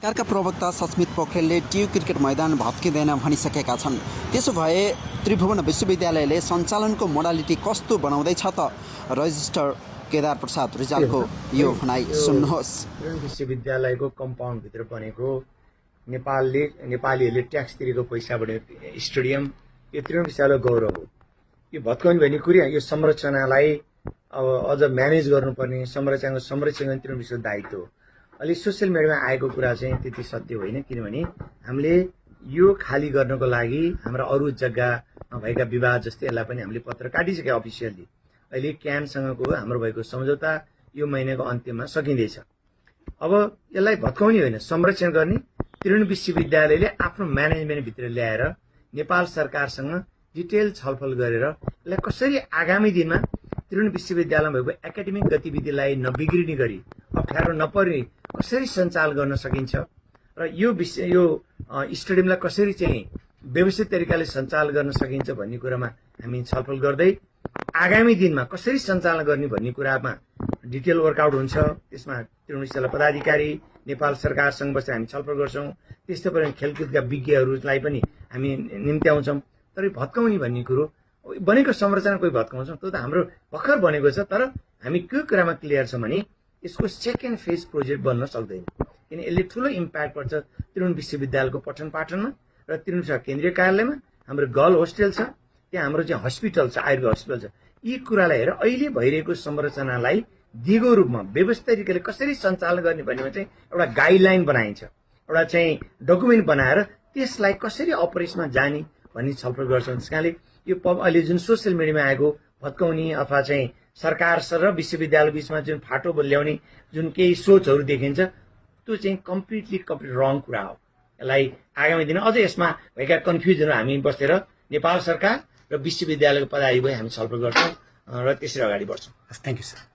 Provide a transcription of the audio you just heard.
सरकारका प्रवक्ता Sasmit पोखरेलले TU cricket मैदान भत्किँदैन भनिसकेका छन्। त्यसो भए त्रिभुवन विश्वविद्यालयले सञ्चालनको मोडालिटी कस्तो बनाउँदैछ त? रजिस्ट्रार केदार प्रसाद रिजालको यो भनाइ सुन्नुहोस्। विश्वविद्यालयको कम्पाउन्डभित्र बनेको नेपालीहरूले ट्याक्स तिरेको पैसाबाट स्टेडियम यो त्रिभुवन विश्वविद्यालय गौरव हो। यो भत्काउने भन्ने कुरा यो संरचनालाई अब अझ म्यानेज गर्नुपर्ने संरचनाको संरक्षण गर्ने त्रिभुवन विश्वविद्यालयको दायित्व हो। अलि सोसियल मिडियामा आएको कुरा चाहिँ त्यति सत्य होइन, किनभने हामीले यो खाली गर्नको लागि हाम्रा अरू जग्गामा भएका विवाद जस्तै यसलाई पनि हामीले पत्र काटिसके अफिसियली। अहिले क्यानसँगको हाम्रो भएको सम्झौता यो महिनाको अन्त्यमा सकिँदैछ। अब यसलाई भत्काउने होइन, संरक्षण गर्ने त्रिभुवन विश्वविद्यालयले आफ्नो म्यानेजमेन्टभित्र ल्याएर नेपाल सरकारसँग डिटेल छलफल गरेर यसलाई कसरी आगामी दिनमा त्रिभुवन विश्वविद्यालयमा भएको एकाडेमिक गतिविधिलाई नबिग्रिने गरी अप्ठ्यारो नपर्ने कसरी सञ्चालन गर्न सकिन्छ र यो स्टेडियमलाई कसरी चाहिँ व्यवस्थित तरिकाले सञ्चालन गर्न सकिन्छ भन्ने कुरामा हामी छलफल गर्दै आगामी दिनमा कसरी सञ्चालन गर्ने भन्ने कुरामा डिटेल वर्कआउट हुन्छ। त्यसमा त्रिभुवन विश्वविद्यालय पदाधिकारी नेपाल सरकारसँग बसेर हामी छलफल गर्छौँ। त्यस्तै पनि खेलकुदका विज्ञहरूलाई पनि हामी निम्त्याउँछौँ। तर भत्काउने भन्ने कुरो बनेको संरचना कोही भत्काउँछौँ, त्यो त हाम्रो भर्खर बनेको छ। तर हामी के कुरामा क्लियर छ भने यसको सेकेन्ड फेज प्रोजेक्ट बन्न सक्दैन, किन यसले ठुलो इम्प्याक्ट पर्छ त्रिभुवन विश्वविद्यालयको पठन पाठनमा र त्रिभुवन केन्द्रीय कार्यालयमा। हाम्रो गर्ल होस्टेल छ, त्यहाँ हाम्रो चाहिँ हस्पिटल छ, आयुर्वेद हस्पिटल छ। यी कुरालाई हेरेर अहिले भइरहेको संरचनालाई दिगो रूपमा व्यवस्थित तरिकाले कसरी सञ्चालन गर्ने भन्नेमा चाहिँ एउटा गाइडलाइन बनाइन्छ, एउटा चाहिँ डकुमेन्ट बनाएर त्यसलाई कसरी अपरेसनमा जाने भन्ने छलफल गर्छौँ। त्यस कारणले यो अहिले जुन सोसियल मिडियामा आएको भत्काउने अथवा चाहिँ सरकार र विश्वविद्यालय बिचमा जुन फाटो ल्याउने जुन केही सोचहरू देखिन्छ त्यो चाहिँ कम्प्लिट रङ कुरा हो। यसलाई आगामी दिन अझै यसमा भएका कन्फ्युजनहरू हामी बसेर नेपाल सरकार र विश्वविद्यालयको पदाधिकारी हामी छलफल गर्छौँ र त्यसरी अगाडि बढ्छौँ। Thank you sir.